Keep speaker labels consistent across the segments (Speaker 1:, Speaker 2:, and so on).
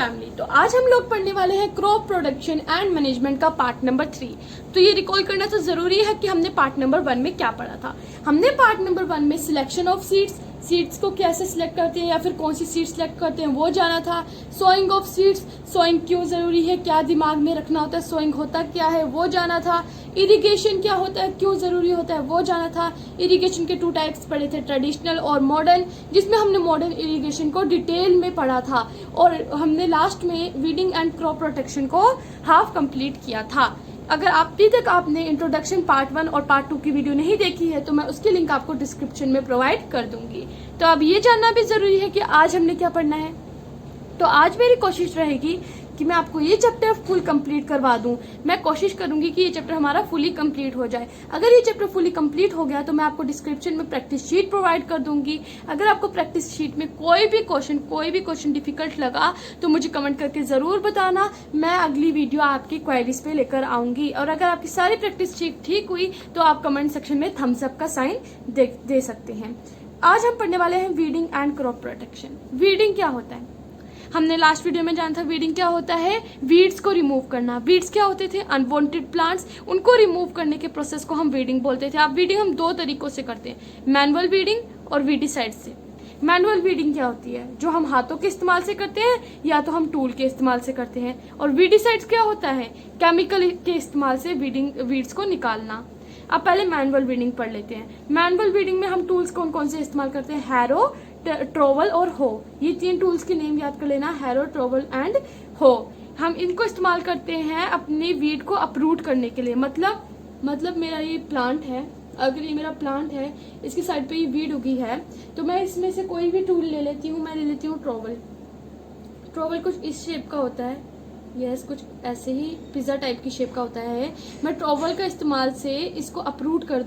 Speaker 1: Family. तो आज हम लोग पढ़ने वाले हैं क्रॉप प्रोडक्शन एंड मैनेजमेंट का पार्ट नंबर 3। तो ये रिकॉल करना तो जरूरी है कि हमने पार्ट नंबर 1 में क्या पढ़ा था। हमने पार्ट नंबर 1 में सिलेक्शन ऑफ सीड्स को कैसे सिलेक्ट करते हैं या फिर कौन सी सीड्स सिलेक्ट करते हैं वो जाना था। सोइंग ऑफ सीड्स, सोइंग क्यों जरूरी है, क्या दिमाग में रखना होता है, सोइंग होता क्या है वो जाना था। इरिगेशन क्या होता है, क्यों जरूरी होता है वो जाना था। इरिगेशन के 2 टाइप्स पढ़े थे, ट्रेडिशनल और मॉडर्न, जिसमें हमने मॉडर्न इरिगेशन को डिटेल में पढ़ा था। और हमने लास्ट में वीडिंग एंड क्रॉप प्रोटेक्शन को हाफ कंप्लीट किया था। अगर अभी तक आपने इंट्रोडक्शन पार्ट 1 और पार्ट 2 की वीडियो नहीं देखी है तो मैं उसकी लिंक आपको डिस्क्रिप्शन में प्रोवाइड कर दूंगी। तो अब ये जानना भी जरूरी है कि आज हमने क्या पढ़ना है। तो आज मेरी कोशिश रहेगी कि मैं आपको ये चैप्टर फुल कंप्लीट करवा दूं। मैं कोशिश करूंगी कि ये चैप्टर हमारा फुली कंप्लीट हो जाए। अगर ये चैप्टर फुली कंप्लीट हो गया तो मैं आपको डिस्क्रिप्शन में प्रैक्टिस शीट प्रोवाइड कर दूंगी। अगर आपको प्रैक्टिस शीट में कोई भी क्वेश्चन डिफिकल्ट लगा तो मुझे कमेंट करके जरूर बताना। मैं अगली वीडियो आपकी क्वेरीज पे लेकर आऊंगी। और अगर आपकी सारी प्रैक्टिस शीट ठीक हुई तो आप कमेंट सेक्शन में थम्स अप का साइन दे सकते हैं। आज हम पढ़ने वाले हैं weeding and crop protection. Weeding क्या होता है, हमने लास्ट वीडियो में जाना था। वीडिंग क्या होता है, वीड्स को रिमूव करना। वीड्स क्या होते थे, अनवांटेड प्लांट्स, उनको रिमूव करने के प्रोसेस को हम वीडिंग बोलते थे। अब वीडिंग हम 2 तरीकों से करते हैं, मैनुअल वीडिंग और वीडिसाइड से। मैनुअल वीडिंग क्या होती है, जो हम हाथों के इस्तेमाल से करते हैं या तो हम टूल के इस्तेमाल से करते हैं। और वीडिसाइड्स क्या होता है, केमिकल के इस्तेमाल से वीड्स को निकालना। अब पहले मैनुअल वीडिंग पढ़ लेते हैं। मैनुअल वीडिंग में हम टूल्स कौन कौन से इस्तेमाल करते हैं, हैरो, ट्रोवल और हो। ये 3 टूल्स के नेम याद कर लेना, हैरो, ट्रोवल एंड हो। हम इनको इस्तेमाल करते हैं अपनी वीड को अपरूट करने के लिए। मतलब मेरा ये प्लांट है, अगर ये मेरा प्लांट है, इसकी साइड पे ये वीड उगी है तो मैं इसमें से कोई भी टूल ले लेती हूँ। मैं ले लेती हूँ ट्रोवल। ट्रोवल कुछ इस शेप का होता है, यस कुछ ऐसे ही पिज्जा टाइप की शेप का होता है। मैं ट्रोवल का इस्तेमाल से इसको अपरूट कर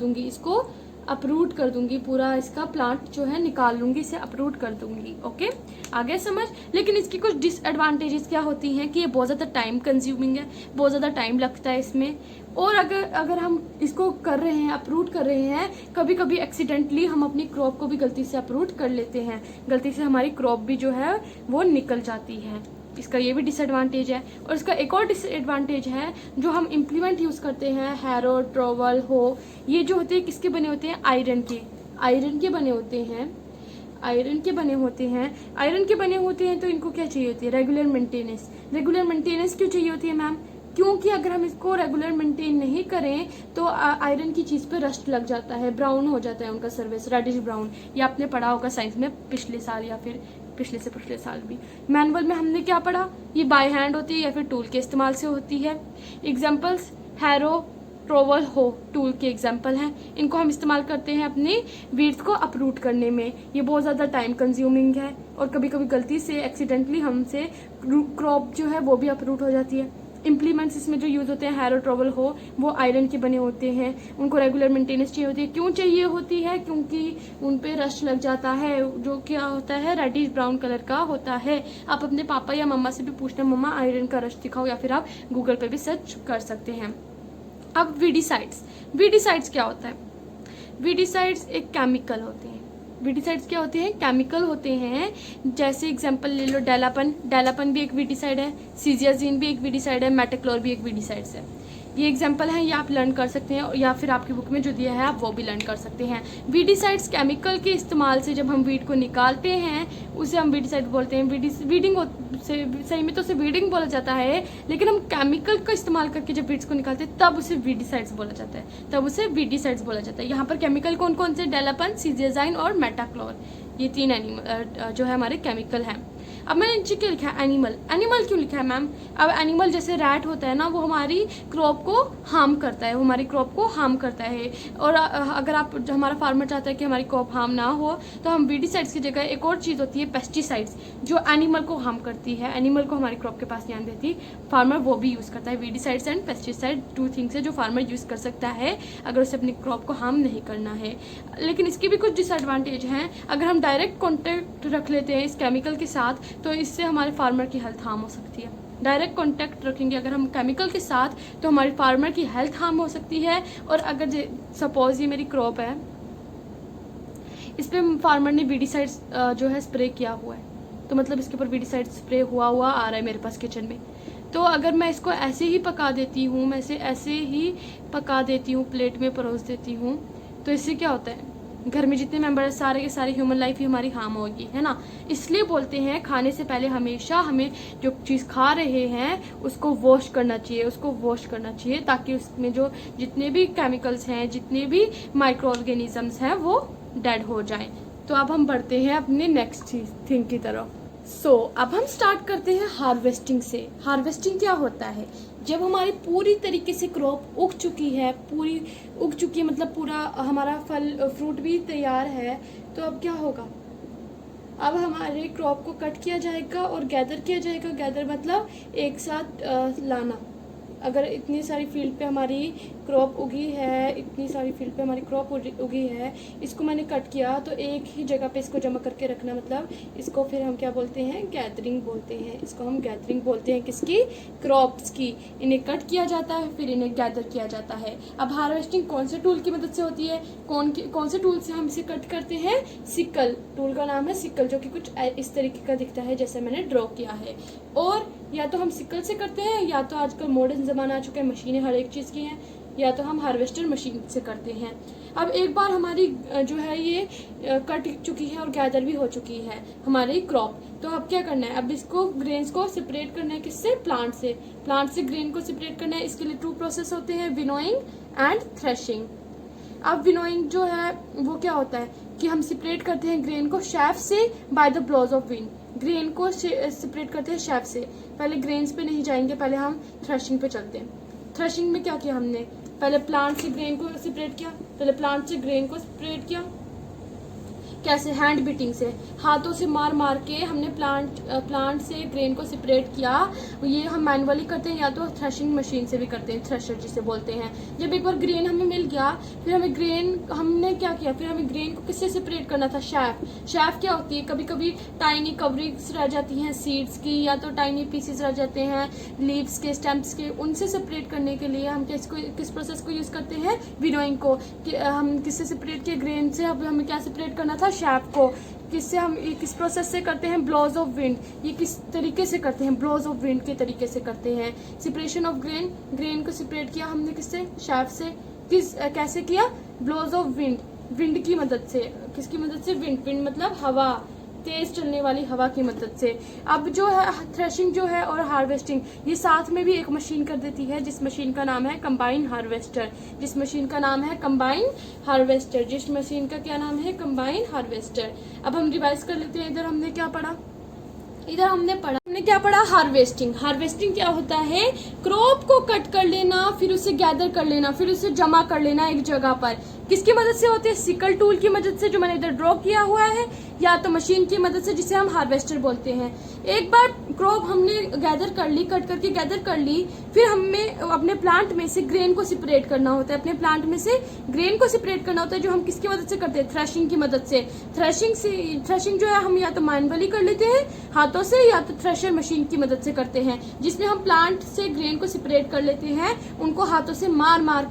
Speaker 1: दूंगी, पूरा इसका प्लांट जो है निकाल लूंगी, इसे अपरूट कर दूंगी। ओके, आगे समझ। लेकिन इसकी कुछ डिसएडवांटेजेस क्या होती हैं कि ये बहुत ज़्यादा टाइम कंज्यूमिंग है, बहुत ज़्यादा टाइम लगता है इसमें। और अगर हम इसको कर रहे हैं, अपरूट कर रहे हैं, कभी कभी एक्सीडेंटली हम अपनी क्रॉप को भी गलती से अपरूट कर लेते हैं, गलती से हमारी क्रॉप भी जो है वो निकल जाती है। इसका ये भी डिसएडवांटेज है। और इसका एक और डिसएडवांटेज है, जो हम इम्प्लीमेंट यूज करते हैं, हैरो, ट्रोवल, हो, ये जो होते हैं किसके बने होते हैं, आयरन के बने होते हैं। आयरन के बने होते हैं तो इनको क्या चाहिए होती है, रेगुलर मेंटेनेंस क्यों चाहिए होती है मैम, क्योंकि अगर हम इसको रेगुलर मेंटेन नहीं करें तो आयरन की चीज पे रस्ट लग जाता है, ब्राउन हो जाता है उनका सर्फेस, रेडिश ब्राउन। ये आपने पढ़ा होगा साइंस में पिछले साल या फिर पिछले से पिछले साल भी। मैनुअल में हमने क्या पढ़ा, ये बाय हैंड होती है या फिर टूल के इस्तेमाल से होती है। एग्जाम्पल्स, हैरो, ट्रोवल, हो टूल के एग्जाम्पल हैं। इनको हम इस्तेमाल करते हैं अपनी वीड्स को अपरूट करने में। ये बहुत ज़्यादा टाइम कंज्यूमिंग है और कभी कभी गलती से एक्सीडेंटली हमसे क्रॉप जो है वो भी अपरूट हो जाती है। इम्प्लीमेंट्स इसमें जो यूज होते हैं, हैरो, ट्रोवल, हो, वो आयरन के बने होते हैं। उनको रेगुलर मेंटेनेंस चाहिए होती है। क्यों चाहिए होती है, क्योंकि उन पे रस्ट लग जाता है, जो क्या होता है, रेडिश ब्राउन कलर का होता है। आप अपने पापा या मम्मा से भी पूछना, मम्मा आयरन का रस्ट दिखाओ, या फिर आप गूगल पे भी सर्च कर सकते हैं। अब वीडिसाइड्स क्या होता है, वीडिसाइड्स एक केमिकल होते हैं। वीडिसाइड्स क्या होते हैं, केमिकल होते हैं। जैसे एग्जांपल ले लो, डेलापन भी एक वीडिसाइड है, सीजियाजीन भी एक वीडिसाइड है, मेटाक्लोर भी एक वीडिसाइड है। ये एग्जांपल है, ये आप लर्न कर सकते हैं या फिर आपकी बुक में जो दिया है आप वो भी लर्न कर सकते हैं। वीडिसाइड्स केमिकल के इस्तेमाल से जब हम वीड को निकालते हैं उसे हम वीडिसाइड बोलते हैं। वीडिंग से सही में तो उसे वीडिंग बोला जाता है, लेकिन हम केमिकल का इस्तेमाल करके जब वीड्स को निकालते हैं तब उसे वीडिसाइड्स बोला जाता है। यहाँ पर केमिकल कौन कौन से, डेलापन, सीजियाजीन और मेटाक्लोर, ये 3 एनिमल जो है हमारे केमिकल हैं। अब मैंने नीचे क्या लिखा है, एनिमल क्यों लिखा है मैम। अब एनिमल जैसे रैट होता है ना, वो हमारी क्रॉप को हार्म करता है, और अगर आप हमारा फार्मर चाहता है कि हमारी क्रॉप हार्म ना हो तो हम वीडिसाइड्स की जगह एक और चीज़ होती है पेस्टिसाइड्स, जो एनिमल को हार्म करती है, एनिमल को हमारी क्रॉप के पास नहीं आने देती, फार्मर वो भी यूज़ करता है। वीडिसाइड्स एंड पेस्टिसाइड 2 थिंग्स है जो फार्मर यूज़ कर सकता है अगर उसे अपनी क्रॉप को हार्म नहीं करना है। लेकिन इसकी भी कुछ डिसएडवांटेज हैं। अगर हम डायरेक्ट कॉन्टेक्ट रख लेते हैं इस केमिकल के साथ तो इससे हमारे फार्मर की हेल्थ हार्म हो सकती है। डायरेक्ट कांटेक्ट रखेंगे अगर हम केमिकल के साथ तो हमारी फार्मर की हेल्थ हार्म हो सकती है। और अगर सपोज ये मेरी क्रॉप है, इस पे फार्मर ने वीडिसाइड्स जो है स्प्रे किया हुआ है, तो मतलब इसके ऊपर वीडिसाइड स्प्रे हुआ आ रहा है मेरे पास किचन में। तो अगर मैं इसको ऐसे ही पका देती हूँ, मैं इसे ऐसे ही पका देती हूँ, प्लेट में परोस देती हूँ, तो इससे क्या होता है, घर में जितने मेंबर सारे के सारे ह्यूमन लाइफ ही हमारी हार्म होगी, है ना। इसलिए बोलते हैं खाने से पहले हमेशा हमें जो चीज़ खा रहे हैं उसको वॉश करना चाहिए, ताकि उसमें जो जितने भी केमिकल्स हैं, जितने भी माइक्रो ऑर्गेनिजम्स हैं वो डेड हो जाएं। तो अब हम बढ़ते हैं अपने नेक्स्ट थिंग की तरफ। अब हम स्टार्ट करते हैं हार्वेस्टिंग से। हार्वेस्टिंग क्या होता है, जब हमारी पूरी तरीके से क्रॉप उग चुकी है मतलब पूरा हमारा फल फ्रूट भी तैयार है, तो अब क्या होगा, अब हमारे क्रॉप को कट किया जाएगा और गैदर किया जाएगा। गैदर मतलब एक साथ लाना। अगर इतनी सारी फील्ड पे हमारी क्रॉप उगी है, इसको मैंने कट किया, तो एक ही जगह पे इसको जमा करके रखना, मतलब इसको फिर हम क्या बोलते हैं, गैदरिंग बोलते हैं। इसको हम गैदरिंग बोलते हैं, किसकी, क्रॉप्स की। इन्हें कट किया जाता है, फिर इन्हें गैदर किया जाता है। अब हार्वेस्टिंग कौन से टूल की मदद से होती है, कौन से टूल से हम इसे कट करते हैं, सिकल। टूल का नाम है सिकल, जो कि कुछ इस तरीके का दिखता है जैसे मैंने ड्रॉ किया है। और या तो हम सिकल से करते हैं, या तो आजकल मॉडर्न ज़माना आ चुका है, मशीनें हर एक चीज़ की हैं, या तो हम हार्वेस्टर मशीन से करते हैं। अब एक बार हमारी जो है ये कट चुकी है और गैदर भी हो चुकी है हमारी क्रॉप, तो अब क्या करना है, अब इसको ग्रेन्स को सेपरेट करना है, किससे, प्लांट से ग्रेन को सेपरेट करना है। इसके लिए 2 प्रोसेस होते हैं, विनोइंग एंड थ्रेशिंग। अब विनोइंग जो है वो क्या होता है कि हम सेपरेट करते हैं ग्रेन को शैफ्ट से by the blows of wind. Grain को सेपरेट करते हैं शैफ्ट से। पहले ग्रेन्स पे नहीं जाएंगे, पहले हम थ्रेशिंग पे चलते हैं। थ्रेशिंग में क्या किया हमने, पहले प्लांट से ग्रेन को सेपरेट किया, कैसे, हैंड बीटिंग से, हाथों से मार के हमने प्लांट से ग्रेन को सेपरेट किया। ये हम मैनुअली करते हैं, या तो थ्रेशिंग मशीन से भी करते हैं, थ्रेशर जिसे बोलते हैं। जब एक बार ग्रेन हमें मिल गया, फिर हमने क्या किया, फिर हमें ग्रेन को किससे सेपरेट करना था, शैफ क्या होती है, कभी कभी टाइनी कवरिंग्स रह जाती हैं सीड्स की, या तो टाइनी पीसेस रह जाते हैं लीव्स के, स्टेम्प्स के, उनसे सेपरेट करने के लिए हम किस प्रोसेस को यूज करते हैं, विनोइंग को। हम किससे सेपरेट किए, ग्रेन से। अब हमें क्या सेपरेट करना था, शैफ को। किससे, हम किस प्रोसेस से करते हैं, ब्लोज ऑफ विंड। ये किस तरीके से करते हैं, ब्लोज ऑफ विंड के तरीके से करते हैं। सेपरेशन ऑफ ग्रेन को सेपरेट किया हमने किससे, शैफ से। कैसे किया, ब्लोज ऑफ विंड की मदद से। किसकी मदद से, विंड मतलब हवा, तेज चलने वाली हवा की मदद से। अब जो है थ्रेशिंग जो है और हार्वेस्टिंग, ये साथ में भी एक मशीन कर देती है, जिस मशीन का नाम है कंबाइन हार्वेस्टर। जिस मशीन का नाम है कंबाइन हार्वेस्टर। अब हम रिवाइज कर लेते हैं। इधर हमने क्या पढ़ा, हार्वेस्टिंग क्या होता है, क्रॉप को कट कर लेना, फिर उसे गैदर कर लेना, फिर उसे जमा कर लेना एक जगह पर। किसकी मदद से होती है, सिकल टूल की मदद से, जो मैंने इधर ड्रॉ किया हुआ है, या तो मशीन की मदद से, जिसे हम हार्वेस्टर बोलते हैं। एक बार क्रॉप हमने गैदर कर ली, कट करके गैदर कर ली, फिर हमें अपने प्लांट में से ग्रेन को सेपरेट करना होता है। जो हम किसकी मदद से करते हैं, थ्रेशिंग की मदद से। थ्रेशिंग जो है हम या तो मैनुअली कर लेते हैं हाथों से, या तो थ्रेशर मशीन की मदद से करते हैं, जिसमें हम प्लांट से ग्रेन को सेपरेट कर लेते हैं, उनको हाथों से मार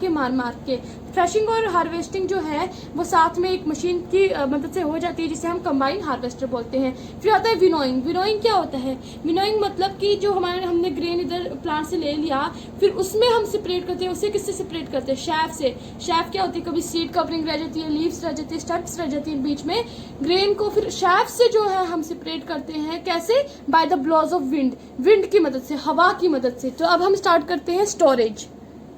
Speaker 1: के। थ्रेशिंग और हार्वेस्टिंग जो है वो साथ में एक मशीन की मदद से हो जाती है, जिसे हम कंबाइन हार्वेस्टर बोलते हैं। फिर आता है विनोइंग क्या होता है, विनोइंग मतलब कि जो हमने ग्रेन इधर प्लांट से ले लिया, फिर उसमें हम सेपरेट करते हैं। उसे किससे सेपरेट करते हैं, शैफ से। शैफ क्या होती है, कभी सीड कवरिंग रह जाती है, लीव्स रह जाती है, स्टेम्प्स रह जाती है बीच में। ग्रेन को फिर शैफ से जो है हम सेपरेट करते हैं, कैसे, by the blows of wind की मदद से, हवा की मदद से। तो अब हम स्टार्ट करते हैं स्टोरेज।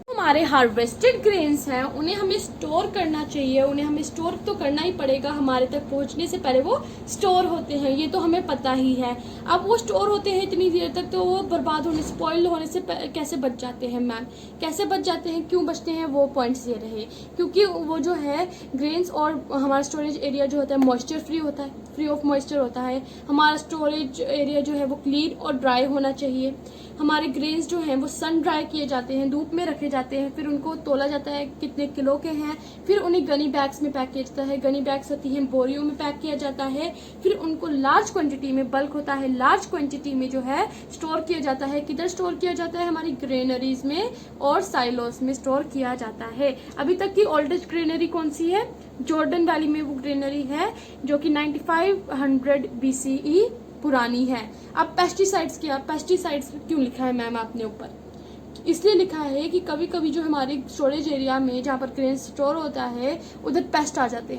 Speaker 1: हमारे हार्वेस्टेड ग्रेन्स हैं, उन्हें हमें स्टोर करना चाहिए, उन्हें हमें स्टोर तो करना ही पड़ेगा, हमारे तक पहुंचने से पहले वो स्टोर होते हैं, ये तो हमें पता ही है। अब वो स्टोर होते हैं इतनी देर तक, तो वो बर्बाद होने, स्पॉइल होने से कैसे बच जाते हैं मैम, कैसे बच जाते हैं, क्यों बचते हैं, वो पॉइंट्स ये रहे। क्योंकि वो जो है ग्रेन्स और हमारा स्टोरेज एरिया जो होता है मॉइस्चर फ्री ऑफ मॉइस्चर होता है। हमारा स्टोरेज एरिया जो है वो क्लीन और ड्राई होना चाहिए। हमारे ग्रेन्स जो हैं वो सन ड्राई किए जाते हैं, धूप में रखे जाते हैं, फिर उनको तोला जाता है कितने किलो के हैं, फिर उन्हें गनी बैग्स में पैक किया जाता है। गनी बैग्स होती हैं, बोरियों में पैक किया जाता है, फिर उनको लार्ज क्वांटिटी में, बल्क होता है, लार्ज क्वांटिटी में जो है स्टोर किया जाता है। किधर स्टोर किया जाता है, हमारी ग्रेनरीज में और साइलोस में स्टोर किया जाता है। अभी तक की ओल्डेस्ट ग्रेनरी कौन सी है, जॉर्डन वैली में वो ग्रेनरी है, जो कि 9500 BCE पुरानी है। अब पेस्टिसाइड्स क्यों लिखा है मैम आपने ऊपर? इसलिए लिखा है कि कभी कभी जो हमारे स्टोरेज एरिया में जहाँ पर ग्रेन स्टोर होता है उधर पेस्ट आ जाते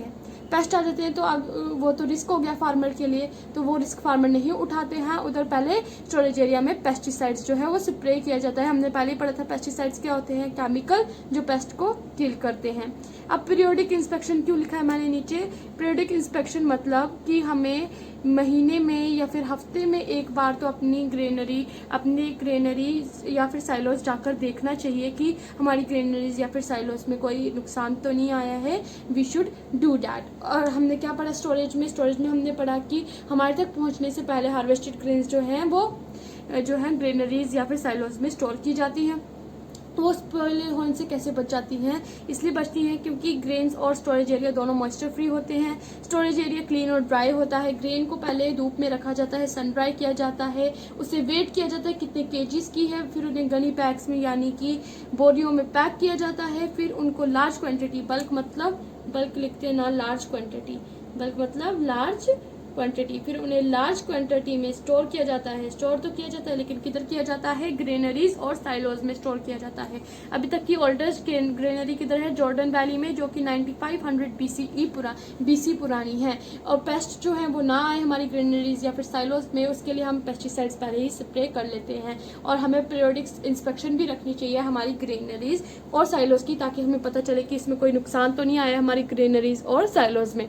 Speaker 1: हैं तो अब वो तो रिस्क हो गया फार्मर के लिए, तो वो रिस्क फार्मर नहीं उठाते हैं। उधर पहले स्टोरेज एरिया में पेस्टिसाइड्स जो है वो स्प्रे किया जाता है। हमने पहले ही पढ़ा था पेस्टिसाइड्स क्या होते हैं, केमिकल जो पेस्ट को किल करते हैं। अब पीरियोडिक इंस्पेक्शन क्यों लिखा है मैंने नीचे? पीरियोडिक इंस्पेक्शन मतलब कि हमें महीने में या फिर हफ्ते में एक बार तो अपनी ग्रेनरी या फिर साइलोज जाकर देखना चाहिए कि हमारी ग्रेनरीज या फिर साइलोज में कोई नुकसान तो नहीं आया है। We should do that. और हमने क्या पढ़ा स्टोरेज में हमने पढ़ा कि हमारे तक पहुंचने से पहले हार्वेस्टेड ग्रेन्स जो हैं वो जो है ग्रेनरीज या फिर साइलोज में स्टोर की जाती हैं। तो वो स्पॉइल होने से कैसे बच जाती हैं? इसलिए बचती हैं क्योंकि ग्रेन्स और स्टोरेज एरिया दोनों मॉइस्चर फ्री होते हैं। स्टोरेज एरिया क्लीन और ड्राई होता है। ग्रेन को पहले धूप में रखा जाता है, सन ड्राई किया जाता है, उसे वेट किया जाता है कितने केजीज की है, फिर उन्हें गनी पैक्स में यानी कि बोरियों में पैक किया जाता है। फिर उनको लार्ज क्वान्टिटी, बल्क लिखते हैं ना, लार्ज क्वान्टिटी, बल्क मतलब लार्ज क्वांटिटी, फिर उन्हें लार्ज क्वांटिटी में स्टोर किया जाता है। स्टोर तो किया जाता है लेकिन किधर किया जाता है? ग्रेनरीज और साइलोज में स्टोर किया जाता है। अभी तक की ओल्डेस्ट ग्रेनरी किधर है? जॉर्डन वैली में, जो कि 9500 BC पुरानी है। और पेस्ट जो है वो ना आए हमारी ग्रेनरीज या फिर साइलोज में, उसके लिए हम पेस्टिसाइड्स पहले ही स्प्रे कर लेते हैं। और हमें पीरियोडिक इंस्पेक्शन भी रखनी चाहिए हमारी ग्रेनरीज और साइलोज की, ताकि हमें पता चले कि इसमें कोई नुकसान तो नहीं आया हमारी ग्रेनरीज और साइलोज में।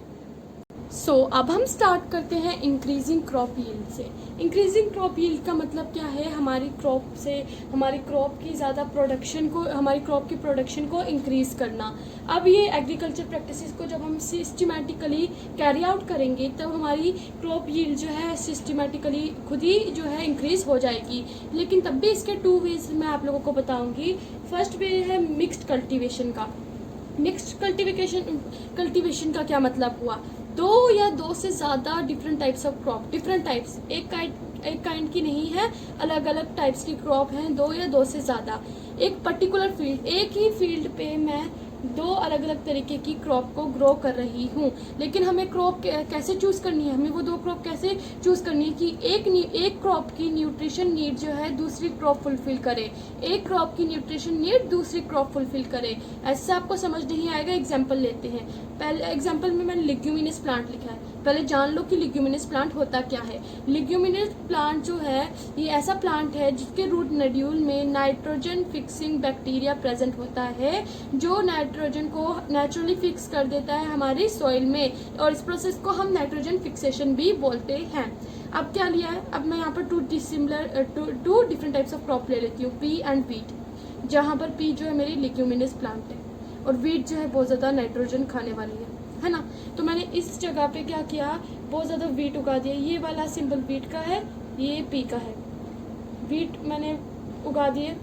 Speaker 1: अब हम स्टार्ट करते हैं इंक्रीजिंग क्रॉप यील्ड से। इंक्रीजिंग क्रॉप यील्ड का मतलब क्या है? हमारी क्रॉप की ज़्यादा प्रोडक्शन को, हमारी क्रॉप की प्रोडक्शन को इंक्रीज करना। अब ये एग्रीकल्चर प्रैक्टिसेस को जब हम सिस्टमैटिकली कैरी आउट करेंगे तब हमारी क्रॉप यील्ड जो है सिस्टमैटिकली खुद ही जो है इंक्रीज हो जाएगी। लेकिन तब भी इसके 2 वेज मैं आप लोगों को बताऊंगी। फर्स्ट वे है मिक्स्ड कल्टीवेशन का। मिक्स्ड कल्टीवेशन का क्या मतलब हुआ? 2 या 2 से ज़्यादा different types of crop, different types, एक काइंड की नहीं है, अलग अलग टाइप्स की क्रॉप हैं, 2 या 2 से ज़्यादा। एक पर्टिकुलर फील्ड, एक ही फील्ड पे मैं 2 अलग अलग तरीके की क्रॉप को ग्रो कर रही हूँ। लेकिन हमें क्रॉप कैसे चूज करनी है? हमें वो 2 क्रॉप कैसे चूज करनी है कि एक क्रॉप की न्यूट्रिशन नीड जो है दूसरी क्रॉप फुलफिल करे, एक क्रॉप की न्यूट्रिशन नीड दूसरी क्रॉप फुलफिल करे। ऐसा आपको समझ नहीं आएगा। एग्जाम्पल लेते हैं। पहले एग्जाम्पल में मैंने लिग्यूमिनस प्लांट लिखा है। पहले जान लो कि लिग्यूमिनस प्लांट होता क्या है। लिग्यूमिनस प्लांट जो है ये ऐसा प्लांट है जिसके रूट नोड्यूल में नाइट्रोजन फिक्सिंग बैक्टीरिया प्रेजेंट होता है, जो नाइट्रोजन को नेचुरली फिक्स कर देता है हमारी सॉइल में, और इस प्रोसेस को हम नाइट्रोजन फिक्सेशन भी बोलते हैं। अब क्या लिया है? अब मैं यहाँ पर two different types of crop ले लेती हूँ, पी एंड वीट, जहाँ पर पी जो है मेरी लिग्यूमिनस प्लांट है और वीट जो है बहुत ज़्यादा नाइट्रोजन खाने वाली है ना। तो मैंने इस जगह पे क्या किया, बहुत ज़्यादा वीट उगा दिया। ये वाला सिंबल वीट का है, ये पी का है। वीट मैंने उगा दिए।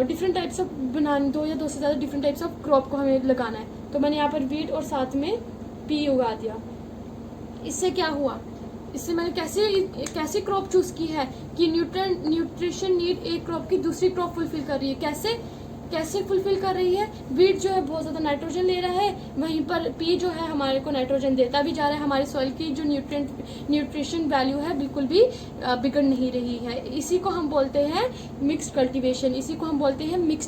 Speaker 1: डिफरेंट टाइप्स ऑफ बनाने, 2 या 2 से ज़्यादा डिफरेंट टाइप्स ऑफ क्रॉप को हमें लगाना है। तो मैंने यहाँ पर वीट और साथ में पी उगा दिया। इससे क्या हुआ? इससे मैंने कैसे क्रॉप चूज की है कि न्यूट्रिशन नीड एक क्रॉप की दूसरी क्रॉप फुलफिल कर रही है। कैसे फुलफिल कर रही है? वीट जो है बहुत ज़्यादा नाइट्रोजन ले रहा है, वहीं पर पी जो है हमारे को नाइट्रोजन देता भी जा रहा है। हमारी सॉइल की जो न्यूट्रिशन वैल्यू है बिल्कुल भी बिगड़ नहीं रही है। इसी को हम बोलते हैं मिक्स्ड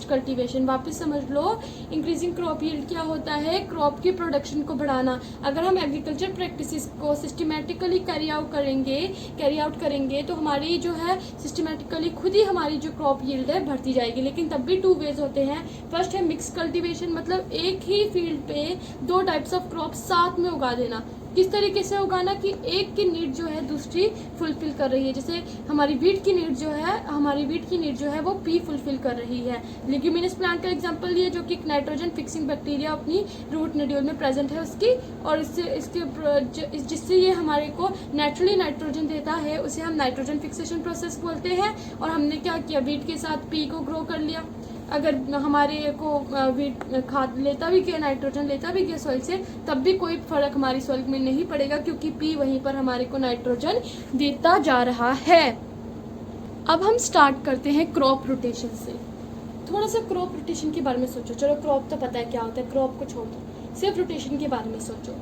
Speaker 1: कल्टीवेशन। वापस समझ लो, इंक्रीजिंग क्रॉप यील्ड क्या होता है? क्रॉप की प्रोडक्शन को बढ़ाना। अगर हम एग्रीकल्चर प्रैक्टिसेस को सिस्टमेटिकली कैरी आउट करेंगे तो हमारी जो है सिस्टमेटिकली खुद ही हमारी जो क्रॉप यील्ड है बढ़ती जाएगी। लेकिन तब भी 2 वेज होते हैं। फर्स्ट है मिक्स कल्टीवेशन, मतलब एक ही फील्ड पे 2 टाइप्स ऑफ क्रॉप साथ में उगा देना। किस तरीके से उगाना कि एक की नीड जो है दूसरी फुलफिल कर रही है। जैसे हमारी वीट की नीड जो है वो पी फुलफिल कर रही है। लिग्यूमिनस प्लांट का एग्जांपल लिए, जो कि नाइट्रोजन फिक्सिंग बैक्टीरिया अपनी रूट नोड्यूल में प्रेजेंट है उसकी, और जिससे ये हमारे को नेचुरली नाइट्रोजन देता है, उसे हम नाइट्रोजन फिक्सेशन प्रोसेस बोलते हैं। और हमने क्या किया, वीट के साथ पी को ग्रो कर लिया। अगर हमारे को वीट खाद लेता भी गया, नाइट्रोजन लेता भी गया सॉइल से, तब भी कोई फर्क हमारी सॉइल में नहीं पड़ेगा, क्योंकि पी वहीं पर हमारे को नाइट्रोजन देता जा रहा है। अब हम स्टार्ट करते हैं क्रॉप रोटेशन से। थोड़ा सा क्रॉप रोटेशन के बारे में सोचो। चलो क्रॉप तो पता है क्या होता है, क्रॉप को छोड़ दो, सिर्फ रोटेशन के बारे में सोचो।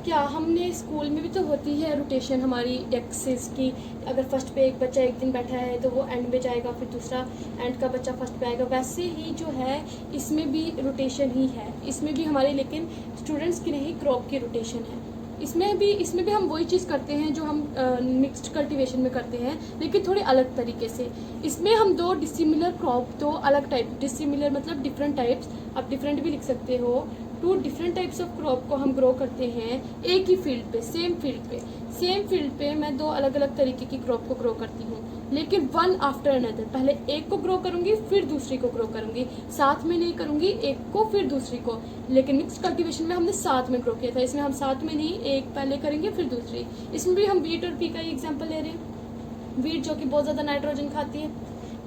Speaker 1: क्या हमने स्कूल में भी तो होती है रोटेशन हमारी डेस्क्स की। अगर फर्स्ट पे एक बच्चा एक दिन बैठा है तो वो एंड में जाएगा, फिर दूसरा एंड का बच्चा फर्स्ट पे आएगा। वैसे ही जो है इसमें भी रोटेशन ही है, इसमें भी हमारी, लेकिन स्टूडेंट्स की नहीं, क्रॉप की रोटेशन है। इसमें भी हम वही चीज़ करते हैं जो हम मिक्स्ड कल्टीवेशन में करते हैं, लेकिन थोड़े अलग तरीके से। इसमें हम दो डिसिमिलर क्रॉप, दो अलग टाइप, डिसिमिलर मतलब डिफरेंट टाइप्स, आप डिफरेंट भी लिख सकते हो, two different types of crop को हम ग्रो करते हैं एक ही फील्ड पे, सेम फील्ड पे मैं दो अलग अलग तरीके की क्रॉप को ग्रो करती हूँ, लेकिन वन आफ्टर अनदर। पहले एक को ग्रो करूंगी, फिर दूसरी को ग्रो करूंगी, साथ में नहीं करूंगी एक को फिर दूसरी को। लेकिन मिक्स्ड कल्टीवेशन में हमने साथ में ग्रो किया था, इसमें हम साथ में नहीं, एक पहले करेंगे फिर दूसरी। इसमें भी हम वीट और पी का ही एग्जाम्पल ले रहे हैं। वीट जो कि बहुत ज़्यादा नाइट्रोजन खाती है,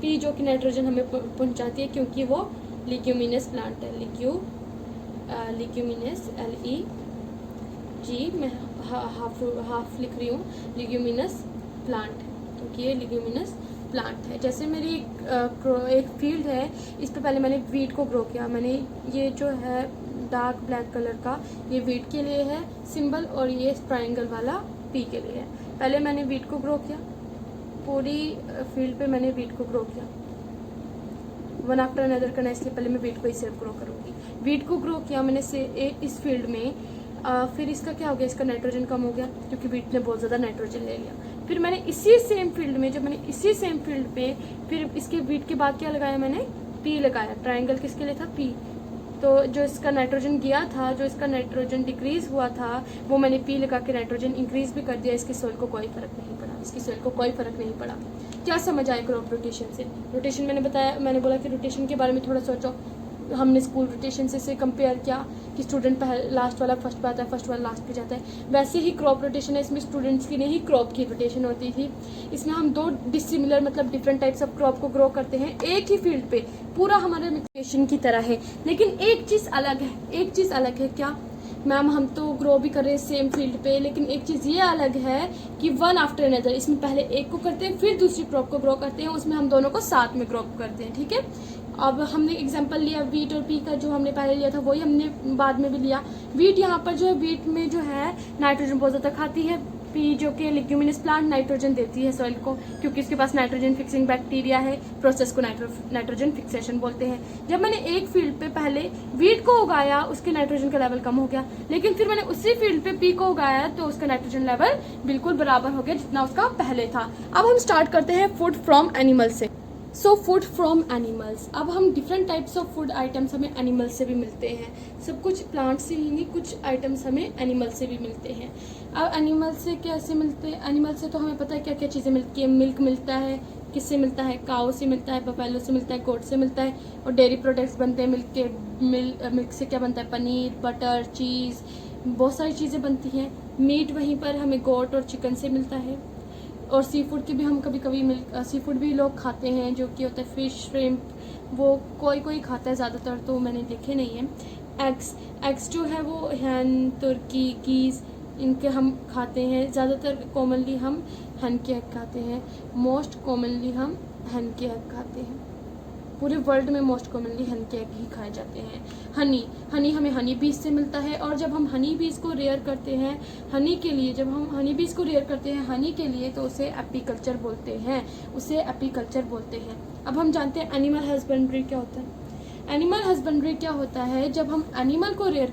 Speaker 1: पी जो कि नाइट्रोजन हमें पहुँचाती है क्योंकि वो लिग्यूमिनस प्लांट है। लिग्यूमिनस LEG, मैं हाफ लिख रही हूँ, लिग्यूमिनस प्लांट, क्योंकि ये लिग्यूमिनस प्लांट है। जैसे मेरी एक फील्ड है, इस पे पहले मैंने वीट को ग्रो किया। मैंने ये जो है डार्क ब्लैक कलर का, ये वीट के लिए है सिंबल, और ये ट्रायंगल वाला पी के लिए है। पहले मैंने वीट को ग्रो किया, पूरी फील्ड पे मैंने वीट को ग्रो किया। वन आफ्टर अनदर करना, इसलिए पहले मैं वीट को ही सिर्फ ग्रो करूँगी। वीट को ग्रो किया मैंने से इस फील्ड में, फिर इसका क्या हो गया, इसका नाइट्रोजन कम हो गया क्योंकि वीट ने बहुत ज़्यादा नाइट्रोजन ले लिया। फिर मैंने इसी सेम फील्ड में, जब मैंने इसी सेम फील्ड पे फिर इसके वीट के बाद क्या लगाया, मैंने पी लगाया। ट्रायंगल किसके लिए था, पी। तो जो इसका नाइट्रोजन गया था, जो इसका नाइट्रोजन डिक्रीज हुआ था, वो मैंने पी लगा के नाइट्रोजन इंक्रीज भी कर दिया। इसकी सोइल को कोई फर्क नहीं पड़ा, इसकी सोइल को कोई फर्क नहीं पड़ा। क्या समझ आए क्रॉप रोटेशन से? रोटेशन मैंने बोला कि रोटेशन के बारे में थोड़ा सोचो। हमने स्कूल रोटेशन से कंपेयर किया कि स्टूडेंट लास्ट वाला फर्स्ट पे आता है, फर्स्ट वाला लास्ट पे जाता है। वैसे ही क्रॉप रोटेशन है, इसमें स्टूडेंट्स की नहीं क्रॉप की रोटेशन होती थी। इसमें हम दो डिसिमिलर मतलब डिफरेंट टाइप्स ऑफ क्रॉप को ग्रो करते हैं एक ही फील्ड पे, पूरा हमारे रोटेशन की तरह है। लेकिन एक चीज़ अलग है, क्या मैम? हम तो ग्रो भी कर रहे हैं सेम फील्ड पे, लेकिन एक चीज़ ये अलग है कि वन आफ्टर अनदर, इसमें पहले एक को करते हैं फिर दूसरी क्रॉप को ग्रो करते हैं, उसमें हम दोनों को साथ में ग्रो करते हैं। ठीक है, अब हमने एग्जांपल लिया वीट और पी का, जो हमने पहले लिया था वही हमने बाद में भी लिया। वीट यहाँ पर जो है, वीट में जो है नाइट्रोजन बहुत ज़्यादा खाती है। पी जो कि लिग्यूमिनस प्लांट नाइट्रोजन देती है सॉइल को, क्योंकि इसके पास नाइट्रोजन फिक्सिंग बैक्टीरिया है। प्रोसेस को नाइट्रोजन फिक्सेशन बोलते हैं। जब मैंने एक फील्ड पे पहले वीट को उगाया, उसके नाइट्रोजन का लेवल कम हो गया, लेकिन फिर मैंने उसी फील्ड पे पी को उगाया तो उसका नाइट्रोजन लेवल बिल्कुल बराबर हो गया जितना उसका पहले था। अब हम स्टार्ट करते हैं फूड फ्रॉम एनिमल से। So food from animals. अब हम different types of food items हमें एनिमल से भी मिलते हैं। सब कुछ प्लांट से ही नहीं, कुछ आइटम्स हमें एनिमल से भी मिलते हैं। अब एनिमल से कैसे मिलते हैं? एनिमल से तो हमें पता है क्या क्या चीज़ें मिलती है। मिल्क मिलता है, किससे मिलता है? काऊ से मिलता है, बफेलो से मिलता है, गोट से मिलता है। और डेयरी प्रोडक्ट्स बनते हैं मिल्क से क्या बनता है? पनीर, बटर, चीज़, बहुत सारी चीज़ें बनती हैं। मीट वहीं पर हमें गोट और चिकन से मिलता है। और सी फूड की भी हम कभी कभी सी फूड भी लोग खाते हैं, जो कि होता है फिश, श्रिम्प, वो कोई खाता है, ज़्यादातर तो मैंने देखे नहीं है। एग्स जो है वो हैन, तुर्की, गीज़, इनके हम खाते हैं। ज़्यादातर कॉमनली हम हन के एग खाते हैं। मोस्ट कॉमनली हम हन के एग खाते हैं। पूरे वर्ल्ड में मोस्ट कॉमनली हनी के एग ही खाए जाते हैं। हनी हमें हनी बीज से मिलता है। और जब हम हनी बीज को रेयर करते हैं, हनी के लिए जब हम हनी बीज को रेयर करते हैं हनी के लिए, तो उसे एपीकल्चर बोलते हैं। अब हम जानते हैं एनिमल हस्बेंड्री क्या होता है। एनिमल हस्बेंड्री क्या होता है? जब हम एनिमल को रेयर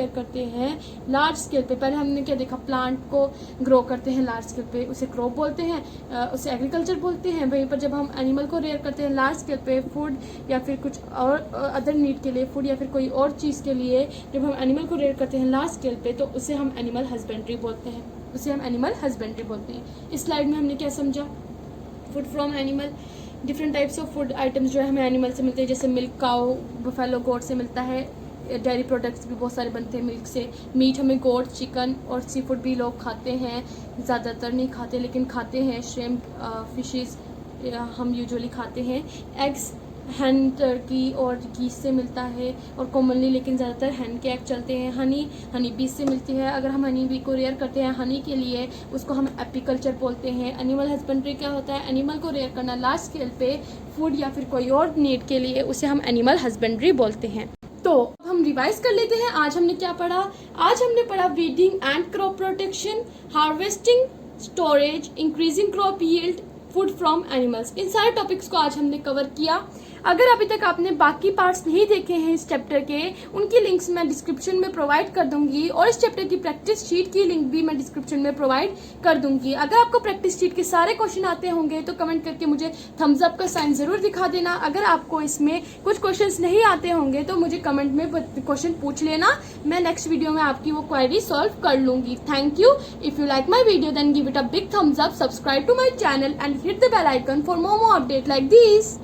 Speaker 1: करते हैं लार्ज स्केल पे। पहले हमने क्या देखा, प्लांट को ग्रो करते हैं लार्ज स्केल पे, उसे क्रॉप बोलते हैं, उसे एग्रीकल्चर बोलते हैं। वहीं पर जब हम एनिमल को रेयर करते हैं लार्ज स्केल पे, फूड या फिर कुछ और अदर नीड के लिए, फूड या फिर कोई और चीज़ के लिए, जब हम एनिमल को रेयर करते हैं लार्ज स्केल पे, तो उसे हम एनिमल हस्बेंड्री बोलते हैं। इस स्लाइड में हमने क्या समझा? Food from animal, different types of food items जो है हमें एनिमल से मिलते हैं, जैसे मिल्क काऊ, बफेलो, गोट से मिलता है। डेयरी प्रोडक्ट्स भी बहुत सारे बनते हैं मिल्क से। मीट हमें गोट, चिकन और सी फूड भी लोग खाते हैं, ज़्यादातर नहीं खाते लेकिन खाते हैं। श्रिम्प, फिशेस हम यूजुअली खाते हैं। एग्स हैन, टर्की और गीस से मिलता है, और कॉमनली लेकिन ज़्यादातर हैन के एग चलते हैं। हनी बीज से मिलती है। अगर हम हनी बी को रेयर करते हैं हनी के लिए, उसको हम एपीकल्चर बोलते हैं। एनिमल हस्बेंड्री क्या होता है? एनिमल को रेयर करना लार्ज स्केल पे, फूड या फिर कोई और नीड के लिए, उसे हम एनिमल हस्बेंड्री बोलते हैं। तो हम रिवाइज कर लेते हैं। आज हमने क्या पढ़ा? आज हमने पढ़ा weeding and crop protection, harvesting, storage, increasing crop yield, food from animals. इन सारे टॉपिक्स को आज हमने कवर किया। अगर अभी तक आपने बाकी पार्ट्स नहीं देखे हैं इस चैप्टर के, उनकी लिंक्स मैं डिस्क्रिप्शन में प्रोवाइड कर दूंगी और इस चैप्टर की प्रैक्टिस शीट की लिंक भी मैं डिस्क्रिप्शन में प्रोवाइड कर दूंगी। अगर आपको प्रैक्टिस शीट के सारे क्वेश्चन आते होंगे तो कमेंट करके मुझे थम्स अप का साइन जरूर दिखा देना। अगर आपको इसमें कुछ क्वेश्चंस नहीं आते होंगे तो मुझे कमेंट में क्वेश्चन पूछ लेना, मैं नेक्स्ट वीडियो में आपकी वो क्वेरी सॉल्व कर लूंगी। Thank you. If you like my video then give it a big thumbs up, subscribe to my channel and hit the bell icon for more update like this.